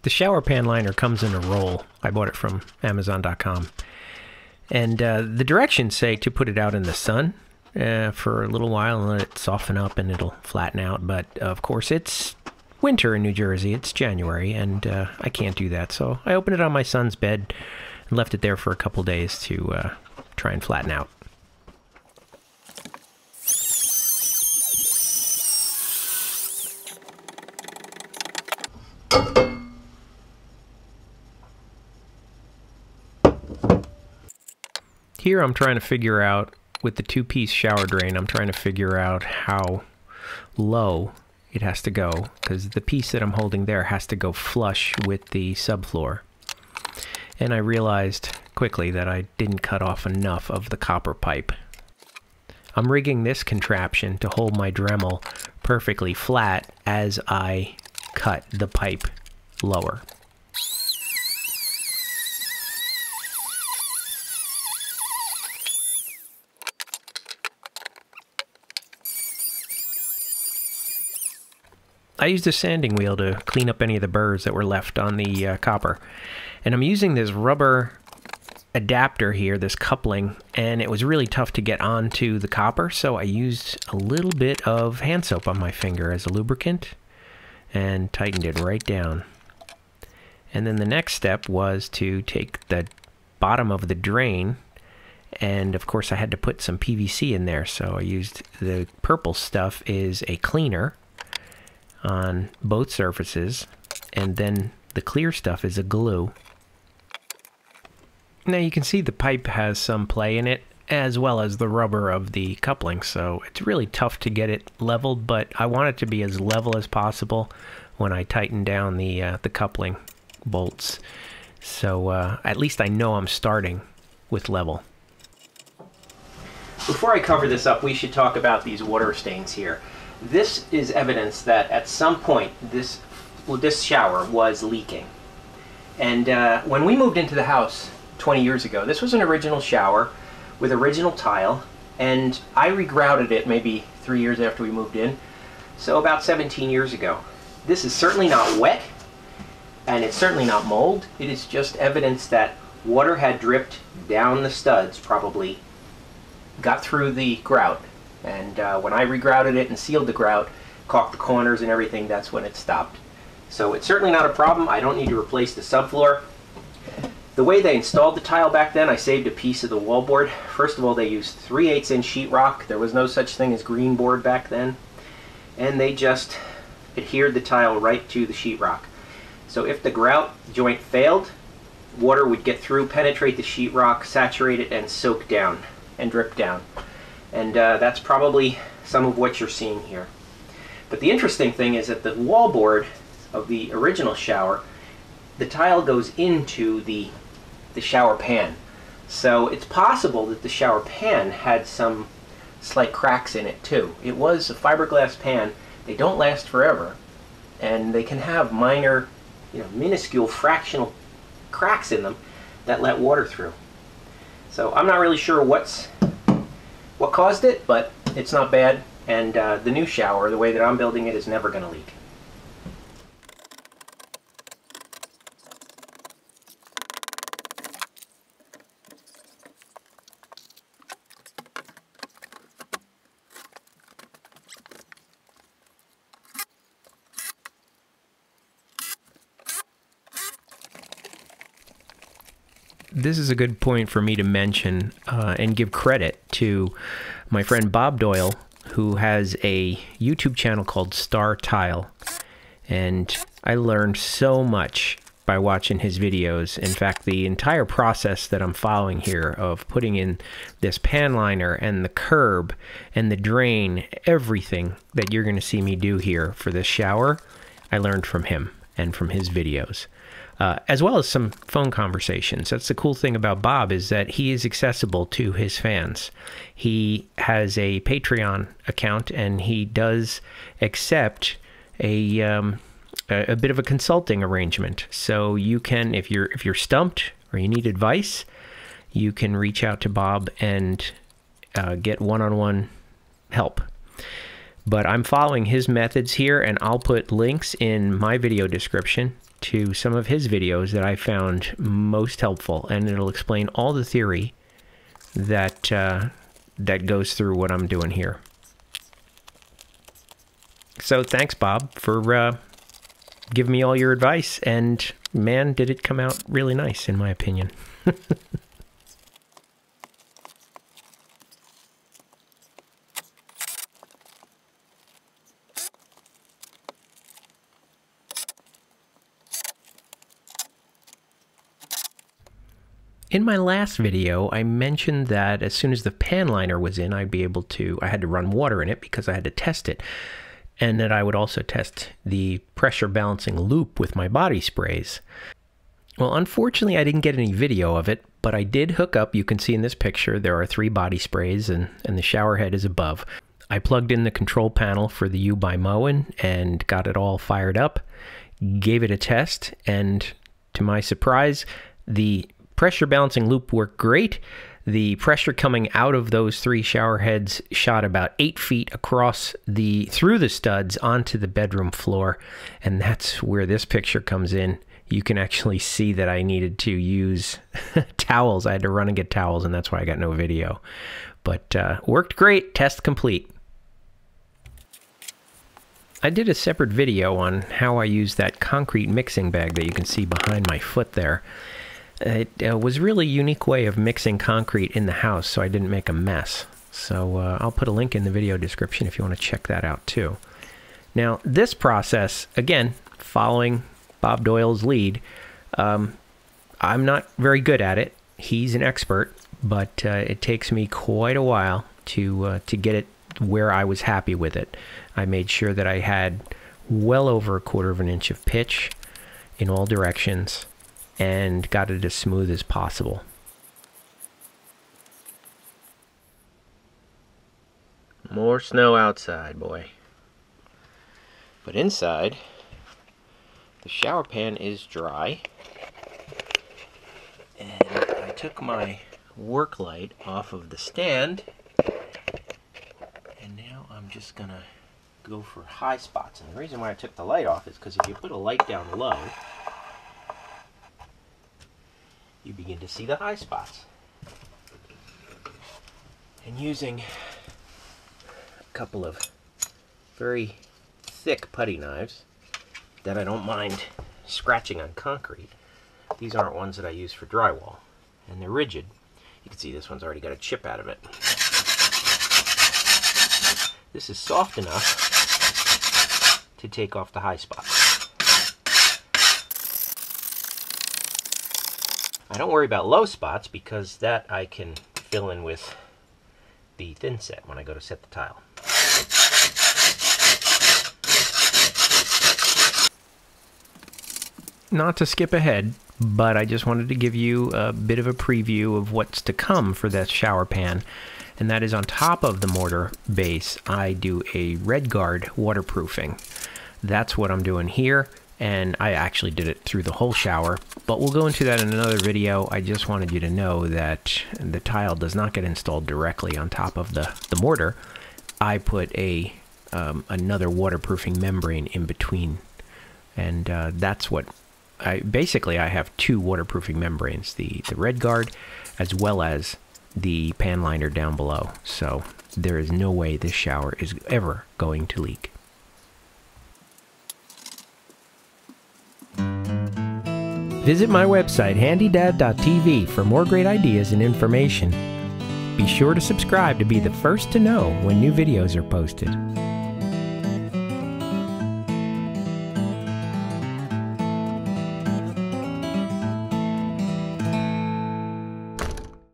The shower pan liner comes in a roll. I bought it from Amazon.com. And the directions say to put it out in the sun for a little while and let it soften up and it'll flatten out. But of course it's winter in New Jersey. It's January and I can't do that. So I opened it on my son's bed and left it there for a couple days to try and flatten out. Here I'm trying to figure out, with the two-piece shower drain, I'm trying to figure out how low it has to go, because the piece that I'm holding there has to go flush with the subfloor. And I realized quickly that I didn't cut off enough of the copper pipe. I'm rigging this contraption to hold my Dremel perfectly flat as I cut the pipe lower. I used a sanding wheel to clean up any of the burrs that were left on the copper. And I'm using this rubber adapter here, this coupling, and it was really tough to get onto the copper, so I used a little bit of hand soap on my finger as a lubricant and tightened it right down. And then the next step was to take the bottom of the drain, and of course I had to put some PVC in there, so I used the purple stuff is a cleaner on both surfaces, and then the clear stuff is a glue. Now you can see the pipe has some play in it, as well as the rubber of the coupling, so it's really tough to get it leveled, but I want it to be as level as possible when I tighten down the coupling bolts. So at least I know I'm starting with level. Before I cover this up, we should talk about these water stains here. This is evidence that at some point this shower was leaking. And when we moved into the house 20 years ago, this was an original shower with original tile, and I regrouted it maybe 3 years after we moved in, so about 17 years ago. This is certainly not wet, and it's certainly not mold. It is just evidence that water had dripped down the studs, probably got through the grout. And when I regrouted it and sealed the grout, caulked the corners and everything, that's when it stopped. So it's certainly not a problem. I don't need to replace the subfloor. The way they installed the tile back then, I saved a piece of the wallboard. First of all, they used 3/8 inch sheetrock. There was no such thing as green board back then. And they just adhered the tile right to the sheetrock. So if the grout joint failed, water would get through, penetrate the sheetrock, saturate it, and soak down and drip down. And that's probably some of what you're seeing here. But the interesting thing is that the wallboard of the original shower, the tile goes into the shower pan. So it's possible that the shower pan had some slight cracks in it too. It was a fiberglass pan. They don't last forever, and they can have minor, minuscule fractional cracks in them that let water through. So I'm not really sure what caused it, but it's not bad, and the new shower, the way that I'm building it, is never going to leak. This is a good point for me to mention and give credit to my friend Bob Doyle, who has a YouTube channel called StarrTile, and I learned so much by watching his videos. In fact, the entire process that I'm following here of putting in this pan liner and the curb and the drain, everything that you're going to see me do here for this shower, I learned from him and from his videos. As well as some phone conversations. That's the cool thing about Bob, is that he is accessible to his fans. He has a Patreon account, and he does accept a bit of a consulting arrangement. So you can, if you're stumped or you need advice, you can reach out to Bob and get one-on-one help. But I'm following his methods here, and I'll put links in my video description to some of his videos that I found most helpful, and it'll explain all the theory that that goes through what I'm doing here. So thanks, Bob, for giving me all your advice, and man, did it come out really nice, in my opinion. In my last video, I mentioned that as soon as the pan liner was in, I had to run water in it because I had to test it. And that I would also test the pressure balancing loop with my body sprays. Well, unfortunately, I didn't get any video of it, but I did hook up. You can see in this picture, there are 3 body sprays and the shower head is above. I plugged in the control panel for the U by Moen and got it all fired up, gave it a test, and to my surprise, the pressure balancing loop worked great. The pressure coming out of those 3 shower heads shot about 8 feet across through the studs onto the bedroom floor, and that's where this picture comes in. You can actually see that I needed to use towels. I had to run and get towels, and that's why I got no video. But worked great. Test complete. I did a separate video on how I use that concrete mixing bag that you can see behind my foot there. It was really a unique way of mixing concrete in the house so I didn't make a mess. So I'll put a link in the video description if you want to check that out too. Now this process, again, following Bob Doyle's lead, I'm not very good at it. He's an expert, but it takes me quite a while to get it where I was happy with it. I made sure that I had well over 1/4 of an inch of pitch in all directions, and got it as smooth as possible. More snow outside, boy. But inside, the shower pan is dry. And I took my work light off of the stand. And now I'm just gonna go for high spots. And the reason why I took the light off is because if you put a light down low, you begin to see the high spots. And using a couple of very thick putty knives that I don't mind scratching on concrete. These aren't ones that I use for drywall, and they're rigid. You can see this one's already got a chip out of it. This is soft enough to take off the high spots. I don't worry about low spots because that I can fill in with the thin set when I go to set the tile. Not to skip ahead, but I just wanted to give you a bit of a preview of what's to come for that shower pan. And that is on top of the mortar base, I do a Redguard waterproofing. That's what I'm doing here. And I actually did it through the whole shower, but we'll go into that in another video. I just wanted you to know that the tile does not get installed directly on top of the mortar. I put another waterproofing membrane in between, and that's what I have 2 waterproofing membranes, the Redguard as well as the pan liner down below. So there is no way this shower is ever going to leak. Visit my website, HandyDadTV, for more great ideas and information. Be sure to subscribe to be the first to know when new videos are posted.